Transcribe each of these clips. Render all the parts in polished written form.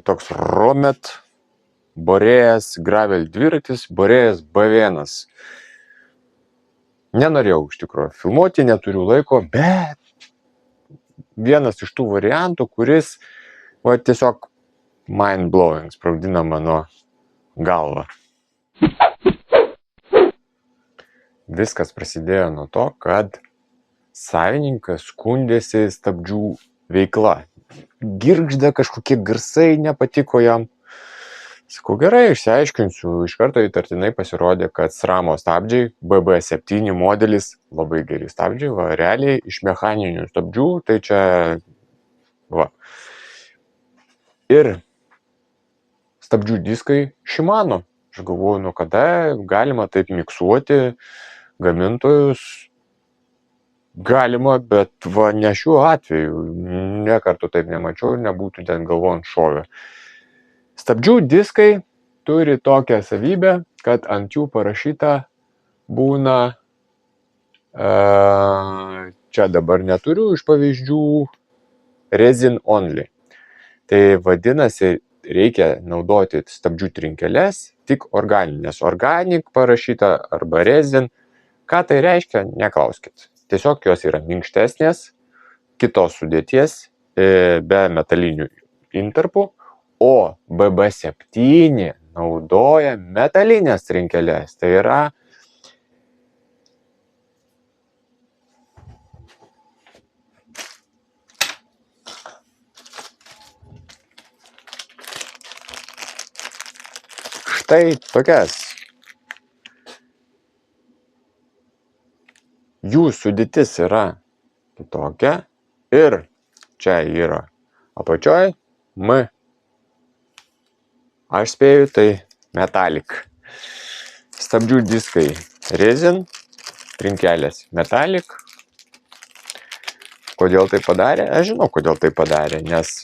toks Romet Borėjas Gravel dviratis, Borėjas B1. Nenorėjau iš tikrųjų filmuoti, neturiu laiko, bet vienas iš tų variantų, kuris tiesiog mind blowing, sprogdina mano galvą. Viskas prasidėjo nuo to, kad savininkas skundėsi stabdžių veikla. Girgžda kažkokie garsai, nepatiko jam. Sakau, gerai, išsiaiškinsiu. Iš karto įtartinai pasirodė, kad SRAMO stabdžiai, BB7 modelis, labai geri stabdžiai, realiai iš mechaninių stabdžių, tai čia Ir stabdžių diskai Shimano. Aš galvoju, nuo kada galima taip miksuoti gamintojus. Galima, bet ne šiuo atveju. Ne kartu taip nemačiau ir nebūtų ten galvon šovę. Stabdžių diskai turi tokią savybę, kad ant jų parašyta būna, čia dabar neturiu iš pavyzdžių, resin only. Tai vadinasi, reikia naudoti stabdžių trinkeles, tik organinės. Organic parašyta arba resin. Ką tai reiškia, neklauskit. Tiesiog jos yra minkštesnės, kitos sudėties, be metalinių intarpų, o BB7 naudoja metalinės trinkeles. Tai yra štai tokias. Jų sudėtis yra kitokia ir čia yra apačioj M. Aš spėju, tai metalik. Stabdžių diskai resin, trinkelės metalik. Kodėl tai padarė? Aš žinau, kodėl tai padarė, nes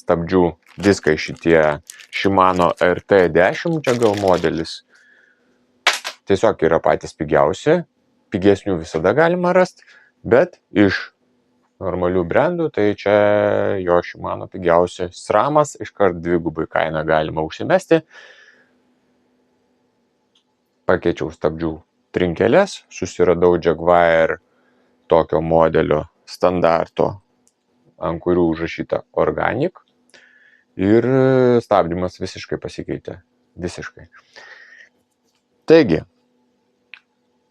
stabdžių diskai šitie Shimano RT10, čia gal modelis, tiesiog yra patys pigiausi. Pigesnių visada galima rasti, bet iš normalių brandų, tai čia jo Shimano pigiausi. SRAMas, iškart dvigubai kainą galima užsimesti. Pakeičiau stabdžių trinkeles, susiradau Jaguar tokio modelio standarto, ant kurių užrašyta Organic. Ir stabdymas visiškai pasikeitė. Visiškai. Taigi,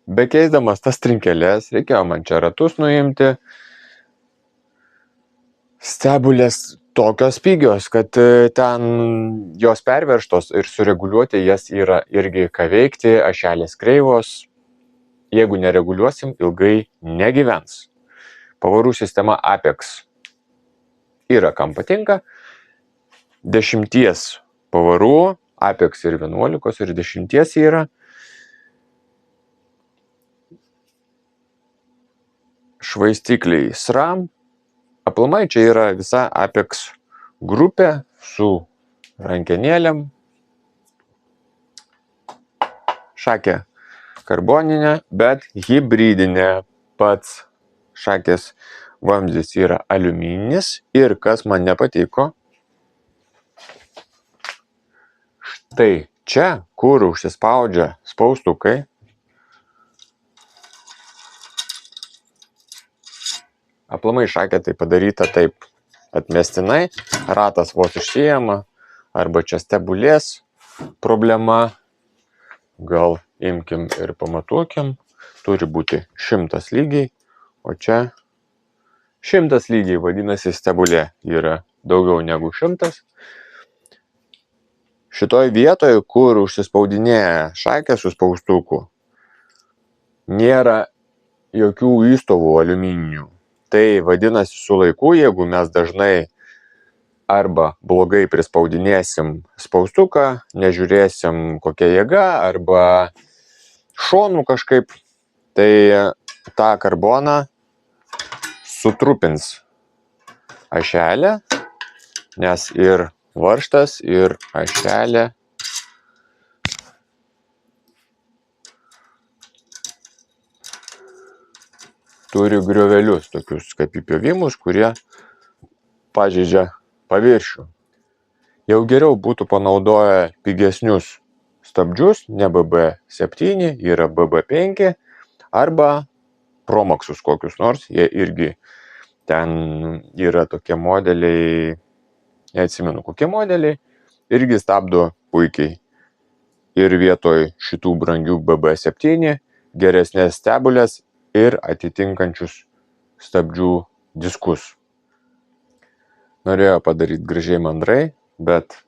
bekeisdamas tas trinkeles, reikėjo man čia ratus nuimti. Stebulės tokios pigios, kad ten jos perverstos ir sureguliuoti jas yra irgi ką veikti, ašelės kreivos. Jeigu nereguliuosim, ilgai negyvens. Pavarų sistema Apex yra kam patinka. 10 pavarų, Apex ir 11 ir 10 yra. Švaistikliai SRAM. Aplamai čia yra visa Apex grupė su rankenėlėm. Šakė karboninė, bet hibridinė. Pats šakės vamzdis yra aliumininis. Ir kas man nepatiko, štai čia, kur užsispaudžia spaustukai, aplamai šakė tai padaryta taip atmestinai, ratas vos išsiema, arba čia stebulės problema, gal imkim ir pamatuokim, turi būti 100 lygiai, o čia 100 lygiai, vadinasi stebulė yra daugiau negu 100. Šitoj vietoje, kur užsispaudinėja šakė su spaustuku, nėra jokių įstovų aliumininių. Tai vadinasi, su laiku, jeigu mes dažnai arba blogai prispaudinėsim spaustuką, nežiūrėsim kokia jėga, arba šonų kažkaip, tai tą karboną sutrupins ašelę, nes ir varžtas, ir ašelė turi griovelius, tokius kaip įpjovimus, kurie pažeidžia paviršių. Jau geriau būtų panaudoję pigesnius stabdžius, ne BB7, yra BB5 arba Promaxus kokius nors, jie irgi ten yra tokie modeliai, neatsimenu kokie modeliai, irgi stabdo puikiai. Ir vietoj šitų brangių BB7 geresnės stebulės ir atitinkančius stabdžių diskus. Norėjo padaryti gražiai mandrai, bet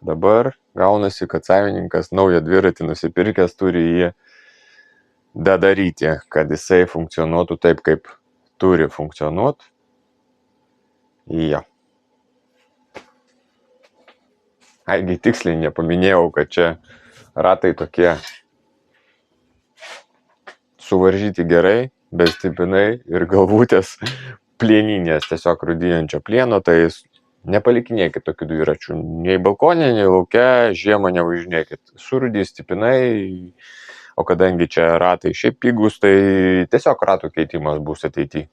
dabar gaunasi, kad savininkas naują dviratį nusipirkęs turi jį dadaryti, kad jisai funkcionuotų taip, kaip turi funkcionuoti. Ja. Aigi tiksliai nepaminėjau, kad čia ratai tokie suvaržyti gerai, be stipinai ir galvutės plieninės, tiesiog rudyjančio plieno, tai nepalikinėkit tokių dviračių. Nei balkonė, nei lauke, žiemą nevažinėkit. Surudys stipinai, o kadangi čia ratai šiaip pigus, tai tiesiog ratų keitimas bus ateityje.